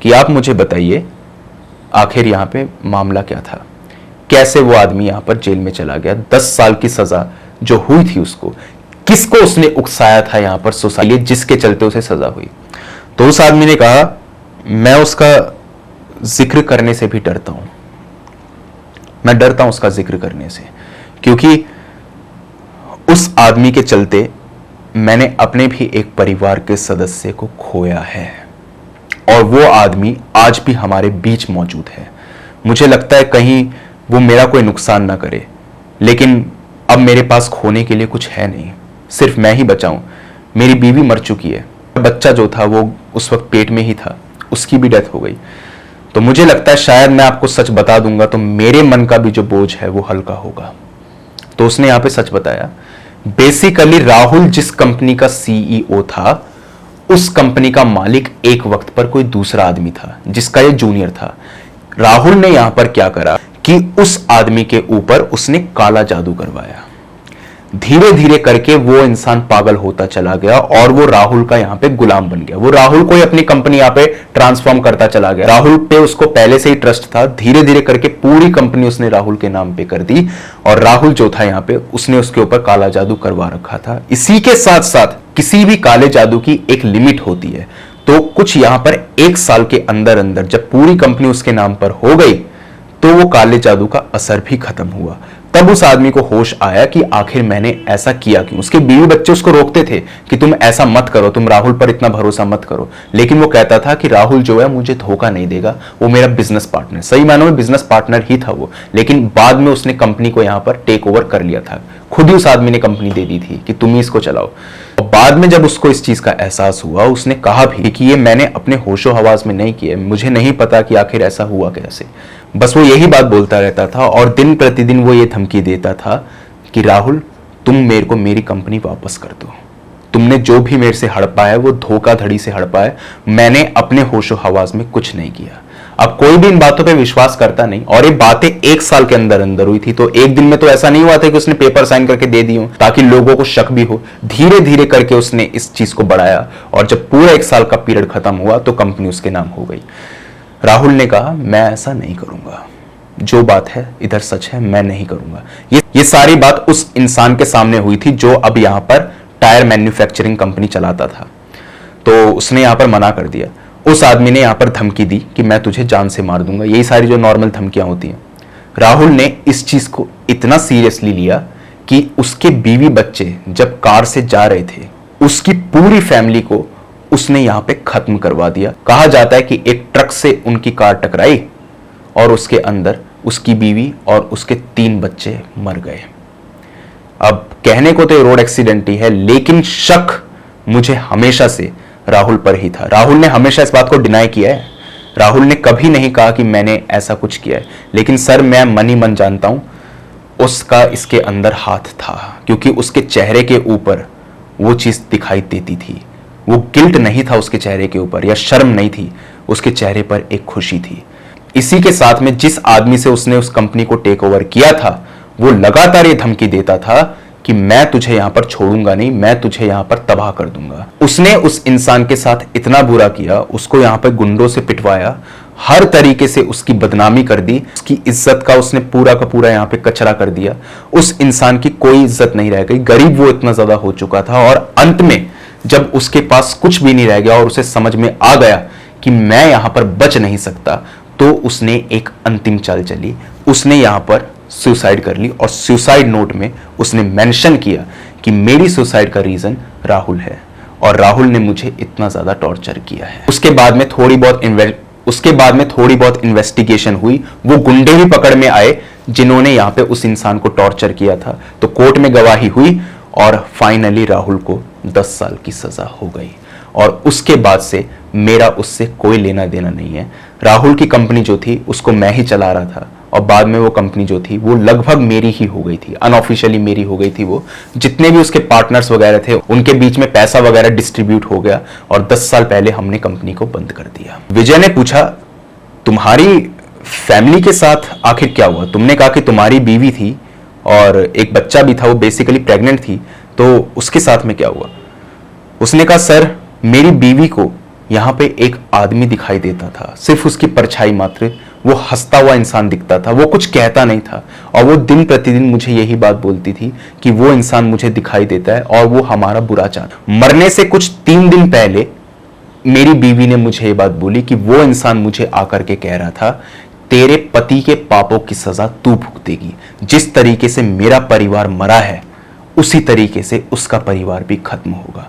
S1: कि आप मुझे बताइए आखिर यहां पे मामला क्या था, कैसे वो आदमी यहां पर जेल में चला गया, 10 साल की सजा जो हुई थी उसको, किसको उसने उकसाया था यहां पर सोसाइटी, जिसके चलते उसे सजा हुई। तो उस आदमी ने कहा, मैं उसका जिक्र करने से भी डरता हूं, मैं डरता हूं उसका जिक्र करने से, क्योंकि उस आदमी के चलते मैंने अपने भी एक परिवार के सदस्य को खोया है और वो आदमी आज भी हमारे बीच मौजूद है। मुझे लगता है कहीं वो मेरा कोई नुकसान ना करे, लेकिन अब मेरे पास खोने के लिए कुछ है नहीं, सिर्फ मैं ही बचा हूं। मेरी बीवी मर चुकी है, बच्चा जो था वो उस वक्त पेट में ही था, उसकी भी डेथ हो गई। तो मुझे लगता है शायद मैं आपको सच बता दूंगा तो मेरे मन का भी जो बोझ है वो हल्का होगा। तो उसने यहां पे सच बताया। बेसिकली राहुल जिस कंपनी का सीईओ था, उस कंपनी का मालिक एक वक्त पर कोई दूसरा आदमी था जिसका ये जूनियर था। राहुल ने यहां पर क्या करा कि उस आदमी के ऊपर उसने काला जादू करवाया। धीरे धीरे करके वो इंसान पागल होता चला गया और वो राहुल का यहां पे गुलाम बन गया। वो राहुल को ही अपनी कंपनी यहां पे ट्रांसफॉर्म करता चला गया। राहुल पे उसको पहले से ही ट्रस्ट था, धीरे धीरे करके पूरी कंपनी उसने राहुल के नाम पे कर दी और राहुल जो था यहां पे उसने उसके ऊपर काला जादू करवा रखा था। इसी के साथ साथ किसी भी काले जादू की एक लिमिट होती है, तो कुछ यहां पर 1 साल के अंदर अंदर जब पूरी कंपनी उसके नाम पर हो गई तो वो काले जादू का असर भी खत्म हुआ। तब उस आदमी को होश आया कि आखिर मैंने ऐसा किया क्यों। उसके बीवी बच्चे उसको रोकते थे कि तुम ऐसा मत करो, तुम राहुल पर इतना भरोसा मत करो, लेकिन वो कहता था कि राहुल जो है मुझे धोखा नहीं देगा, वो मेरा बिजनेस पार्टनर, सही मायनों में बिजनेस पार्टनर ही था वो। लेकिन बाद में उसने कंपनी को यहां पर टेक ओवर कर लिया था, खुद ही उस आदमी ने कंपनी दे दी थी कि तुम ही इसको चलाओ। और बाद में जब उसको इस चीज का एहसास हुआ, उसने कहा भी कि ये मैंने अपने होशो हवास में नहीं किया, मुझे नहीं पता कि आखिर ऐसा हुआ कैसे। बस वो यही बात बोलता रहता था और दिन प्रतिदिन वो ये धमकी देता था कि राहुल तुम मेरे को मेरी कंपनी वापस कर दो, तुमने जो भी मेरे से हड़पा है वो धोखाधड़ी से हड़पा है, मैंने अपने होशो हवास में कुछ नहीं किया। अब कोई भी इन बातों पे विश्वास करता नहीं, और ये बातें 1 साल के अंदर अंदर हुई थी। तो एक दिन में तो ऐसा नहीं हुआ था कि उसने पेपर साइन करके दे दी हो ताकि लोगों को शक भी हो। धीरे धीरे करके उसने इस चीज को बढ़ाया, और जब पूरा 1 साल का पीरियड खत्म हुआ तो कंपनी उसके नाम हो गई। राहुल ने कहा मैं ऐसा नहीं करूंगा, जो बात है इधर सच है, मैं नहीं करूंगा। ये सारी बात उस इंसान के सामने हुई थी जो अब यहां पर टायर मैन्युफैक्चरिंग कंपनी चलाता था। तो उसने यहां पर मना कर दिया। उस आदमी ने यहां पर धमकी दी कि मैं तुझे जान से मार दूंगा। यही सारी जो नॉर्मल धमकियां होती हैं। राहुल ने इस चीज को इतना सीरियसली लिया कि उसके बीवी बच्चे जब कार से जा रहे थे, उसकी पूरी फैमिली को उसने यहां पे खत्म करवा दिया। कहा जाता है कि एक ट्रक से उनकी कार टकराई और उसके अंदर उसकी बीवी और उसके 3 बच्चे मर गए। अब कहने को तो ये रोड एक्सीडेंट ही है, लेकिन शक मुझे हमेशा से राहुल पर ही था। राहुल ने हमेशा इस बात को डिनाई किया है। राहुल ने कभी नहीं कहा कि मैंने ऐसा कुछ किया है, लेकिन सर मैं मन ही मन जानता हूं उसका इसके अंदर हाथ था, क्योंकि उसके चेहरे के ऊपर वो चीज दिखाई देती थी। वो गिल्ट नहीं था उसके चेहरे के ऊपर, या शर्म नहीं थी, उसके चेहरे पर एक खुशी थी। इसी के साथ में जिस आदमी से उसने उस कंपनी को टेक ओवर किया था, वो लगातार ये धमकी देता था कि मैं तुझे यहां पर छोड़ूंगा नहीं, मैं तुझे यहां पर तबाह कर दूंगा। उसने उस इंसान के साथ इतना बुरा किया, उसको यहां पर गुंडों से पिटवाया, हर तरीके से उसकी बदनामी कर दी, उसकी इज्जत का उसने पूरा का पूरा यहां पे कचरा कर दिया। उस इंसान की कोई इज्जत नहीं रह गई। गरीब वो इतना ज्यादा हो चुका था, और अंत में जब उसके पास कुछ भी नहीं रह गया और उसे समझ में आ गया कि मैं यहां पर बच नहीं सकता, तो उसने एक अंतिम चाल चली। उसने यहां पर सुसाइड कर ली, और सुसाइड नोट में उसने मेंशन किया कि मेरी सुसाइड का रीजन राहुल है, और राहुल ने मुझे इतना ज्यादा टॉर्चर किया है। उसके बाद में थोड़ी बहुत इन्वेस्टिगेशन हुई। वो गुंडे भी पकड़ में आए जिन्होंने यहां पे उस इंसान को टॉर्चर किया था। तो कोर्ट में गवाही हुई, और फाइनली राहुल को 10 साल की सजा हो गई। और उसके बाद से मेरा उससे कोई लेना देना नहीं है। राहुल की कंपनी जो थी उसको मैं ही चला रहा था, और बाद में वो कंपनी जो थी वो लगभग मेरी ही हो गई थी, अनऑफिशियली मेरी हो गई थी। वो जितने भी उसके पार्टनर्स वगैरह थे उनके बीच में पैसा वगैरह डिस्ट्रीब्यूट हो गया, और 10 साल पहले हमने कंपनी को बंद कर दिया। विजय ने पूछा तुम्हारी फैमिली के साथ आखिर क्या हुआ? तुमने कहा कि तुम्हारी बीवी थी और एक बच्चा भी था, वो बेसिकली प्रेग्नेंट थी, तो उसके साथ में क्या हुआ? उसने कहा सर मेरी बीवी को यहां पे एक आदमी दिखाई देता था, सिर्फ उसकी परछाई मात्र। वो हंसता हुआ इंसान दिखता था, वो कुछ कहता नहीं था, और वो दिन प्रतिदिन मुझे यही बात बोलती थी कि वो इंसान मुझे दिखाई देता है और वो हमारा बुरा चाहता। मरने से कुछ 3 दिन पहले मेरी बीवी ने मुझे ये बात बोली कि वो इंसान मुझे आकर के कह रहा था तेरे पति के पापों की सजा तू भुगतेगी। जिस तरीके से मेरा परिवार मरा है उसी तरीके से उसका परिवार भी खत्म होगा।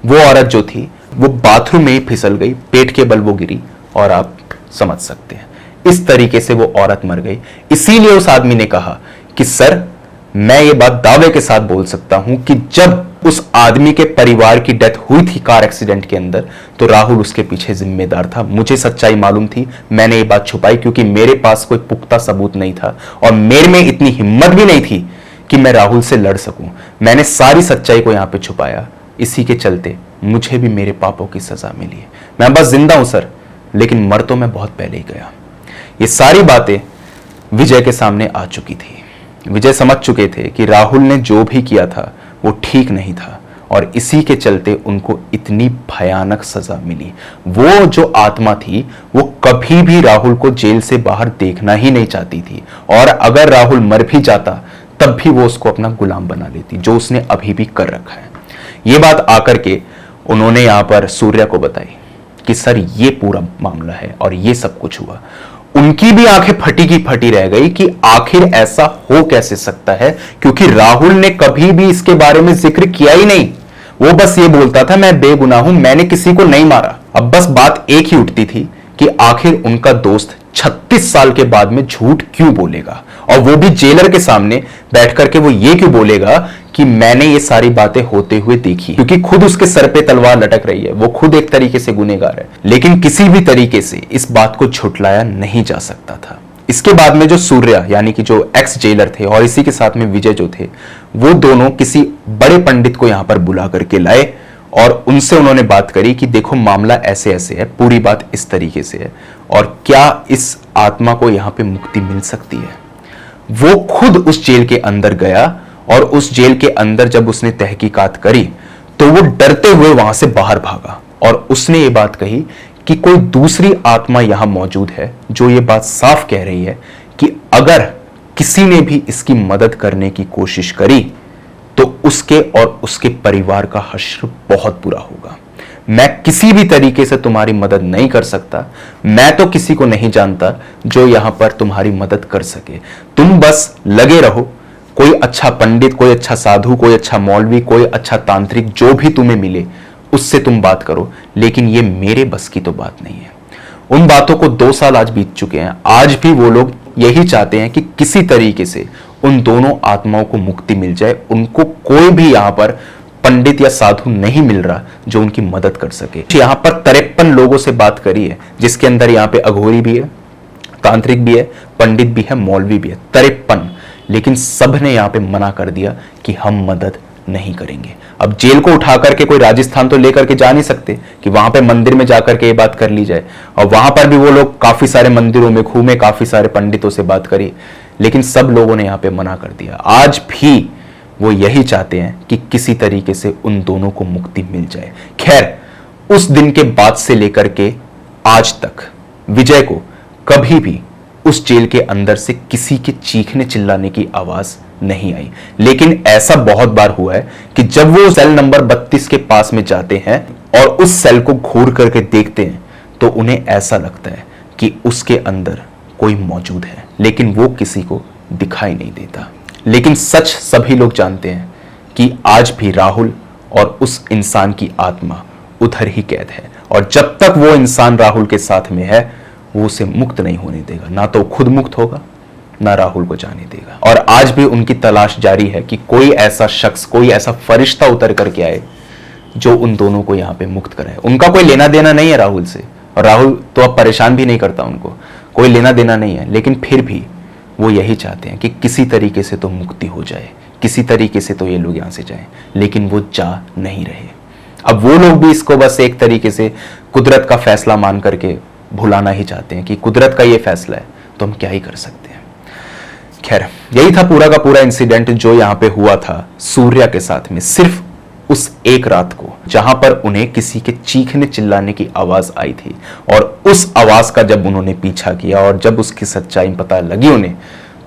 S1: वो औरत जो थी वो बाथरूम में ही फिसल गई, पेट के बल वो गिरी, और आप समझ सकते हैं इस तरीके से वो औरत मर गई। इसीलिए उस आदमी ने कहा कि सर मैं ये बात दावे के साथ बोल सकता हूं कि जब उस आदमी के परिवार की डेथ हुई थी कार एक्सीडेंट के अंदर, तो राहुल उसके पीछे जिम्मेदार था। मुझे सच्चाई मालूम थी, मैंने ये बात छुपाई क्योंकि मेरे पास कोई पुख्ता सबूत नहीं था, और मेरे में इतनी हिम्मत भी नहीं थी कि मैं राहुल से लड़ सकूं। मैंने सारी सच्चाई को यहां पे छुपाया, इसी के चलते मुझे भी मेरे पापों की सजा मिली है। मैं बस जिंदा हूं सर, लेकिन मर तो मैं बहुत पहले ही गया। ये सारी बातें विजय के सामने आ चुकी थी। विजय समझ चुके थे कि राहुल ने जो भी किया था वो ठीक नहीं था, और इसी के चलते उनको इतनी भयानक सजा मिली। वो जो आत्मा थी वो कभी भी राहुल को जेल से बाहर देखना ही नहीं चाहती थी, और अगर राहुल मर भी जाता तब भी वो उसको अपना गुलाम बना लेती, जो उसने अभी भी कर रखा है। ये बात आकर के उन्होंने यहां पर सूर्या को बताई कि सर ये पूरा मामला है और ये सब कुछ हुआ। उनकी भी आंखें फटी की फटी रह गई कि आखिर ऐसा हो कैसे सकता है, क्योंकि राहुल ने कभी भी इसके बारे में जिक्र किया ही नहीं। वो बस ये बोलता था मैं बेगुनाह हूं, मैंने किसी को नहीं मारा। अब बस बात एक ही उठती थी कि आखिर उनका दोस्त 36 साल के बाद में झूठ क्यों बोलेगा, और वो भी जेलर के सामने बैठ करके वो ये क्यों बोलेगा कि मैंने ये सारी बातें होते हुए देखी, क्योंकि खुद उसके सर पे तलवार लटक रही है। वो खुद एक तरीके से गुनहगार है, लेकिन किसी भी तरीके से इस बात को झुठलाया नहीं जा सकता था। इसके बाद में जो सूर्या यानी कि जो एक्स जेलर थे और इसी के साथ में विजय जो थे, वो दोनों किसी बड़े पंडित को यहां पर बुला करके लाए, और उनसे उन्होंने बात करी कि देखो मामला ऐसे ऐसे है, पूरी बात इस तरीके से है, और क्या इस आत्मा को यहां पे मुक्ति मिल सकती है। वो खुद उस जेल के अंदर गया और उस जेल के अंदर जब उसने तहकीकात करी तो वो डरते हुए वहां से बाहर भागा और उसने ये बात कही कि कोई दूसरी आत्मा यहां मौजूद है जो ये बात साफ कह रही है कि अगर किसी ने भी इसकी मदद करने की कोशिश करी तो उसके और उसके परिवार का हश्र बहुत बुरा होगा। मैं किसी भी तरीके से तुम्हारी मदद नहीं कर सकता, मैं तो किसी को नहीं जानता जो यहां पर तुम्हारी मदद कर सके। तुम बस लगे रहो, कोई अच्छा पंडित, कोई अच्छा साधु, कोई अच्छा मौलवी, कोई अच्छा तांत्रिक, जो भी तुम्हें मिले उससे तुम बात करो, लेकिन ये मेरे बस की तो बात नहीं है। उन बातों को 2 साल आज बीत चुके हैं, आज भी वो लोग यही चाहते हैं कि किसी तरीके से उन दोनों आत्माओं को मुक्ति मिल जाए। उनको कोई भी यहां पर पंडित या साधु नहीं मिल रहा जो उनकी मदद कर सके। यहां पर 53 लोगों से बात करी है, जिसके अंदर यहां पे अघोरी भी है, तांत्रिक भी है, पंडित भी है, मौलवी भी है, 53, लेकिन सब ने यहां पे मना कर दिया कि हम मदद नहीं करेंगे। अब जेल को उठा करके कोई राजस्थान तो लेकर के जा नहीं सकते कि वहां पे मंदिर में जाकर के ये बात कर ली जाए, और वहां पर भी वो लोग काफी सारे मंदिरों में घूमे, काफी सारे पंडितों से बात करी, लेकिन सब लोगों ने यहां पे मना कर दिया। आज भी वो यही चाहते हैं कि किसी तरीके से उन दोनों को मुक्ति मिल जाए। खैर, उस दिन के बाद से लेकर के आज तक विजय को कभी भी उस जेल के अंदर से किसी के चीखने चिल्लाने की आवाज नहीं आई। लेकिन ऐसा बहुत बार हुआ है कि जब वो सेल नंबर 32 के पास में जाते हैं और उस सेल को घूर करके देखते हैं तो उन्हें ऐसा लगता है कि उसके अंदर कोई मौजूद है, लेकिन वो किसी को दिखाई नहीं देता। लेकिन सच सभी लोग जानते हैं कि आज भी राहुल और उस इंसान की आत्मा उधर ही कैद है, और जब तक वो इंसान राहुल के साथ में है वो उसे मुक्त नहीं होने देगा। ना तो खुद मुक्त होगा, ना राहुल को जाने देगा। और आज भी उनकी तलाश जारी है कि कोई ऐसा शख्स, कोई ऐसा फरिश्ता उतर करके आए जो उन दोनों को यहां पे मुक्त कराए। उनका कोई लेना देना नहीं है राहुल से, और राहुल तो अब परेशान भी नहीं करता, उनको कोई लेना देना नहीं है, लेकिन फिर भी वो यही चाहते हैं कि किसी तरीके से तो मुक्ति हो जाए, किसी तरीके से तो ये लोग यहां से जाएं, लेकिन वो जा नहीं रहे। अब वो लोग भी इसको बस एक तरीके से कुदरत का फैसला मान करके भुलाना ही चाहते हैं कि कुदरत का ये फैसला है तो हम क्या ही कर सकते हैं। खैर, यही था पूरा का पूरा इंसिडेंट जो यहां पे हुआ था सूर्या के साथ में, सिर्फ उस एक रात को, जहां पर उन्हें किसी के चीखने चिल्लाने की आवाज आई थी। और उस आवाज का जब उन्होंने पीछा किया और जब उसकी सच्चाई पता लगी उन्हें,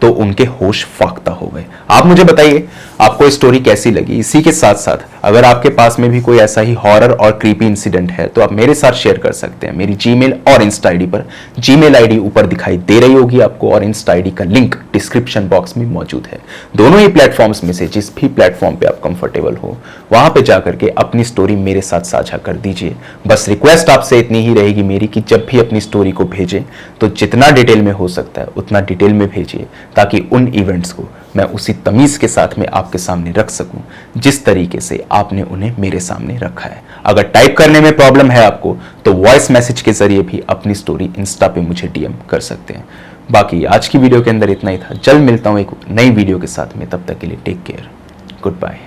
S1: तो उनके होश फाख्ता हो गए। आप मुझे बताइए आपको स्टोरी कैसी लगी। इसी के साथ साथ अगर आपके पास में भी कोई ऐसा ही हॉरर और क्रीपी इंसिडेंट है तो आप मेरे साथ शेयर कर सकते हैं मेरी जीमेल और इंस्टा आईडी पर। जीमेल आईडी ऊपर दिखाई दे रही होगी आपको, और इंस्टा आईडी का लिंक डिस्क्रिप्शन बॉक्स में मौजूद है। दोनों ही प्लेटफॉर्म्स में से जिस भी प्लेटफॉर्म पे आप कंफर्टेबल हो वहां पे जाकर के अपनी स्टोरी मेरे साथ साझा कर दीजिए। बस रिक्वेस्ट आपसे इतनी ही रहेगी मेरी कि जब भी अपनी स्टोरी को भेजें तो जितना डिटेल में हो सकता है उतना डिटेल में भेजिए, ताकि उन इवेंट्स को मैं उसी तमीज के साथ में आपके सामने रख सकूं जिस तरीके से आपने उन्हें मेरे सामने रखा है। अगर टाइप करने में प्रॉब्लम है आपको तो वॉइस मैसेज के जरिए भी अपनी स्टोरी इंस्टा पे मुझे डीएम कर सकते हैं। बाकी आज की वीडियो के अंदर इतना ही था। जल्द मिलता हूं एक नई वीडियो के साथ में, तब तक के लिए टेक केयर, गुड बाय।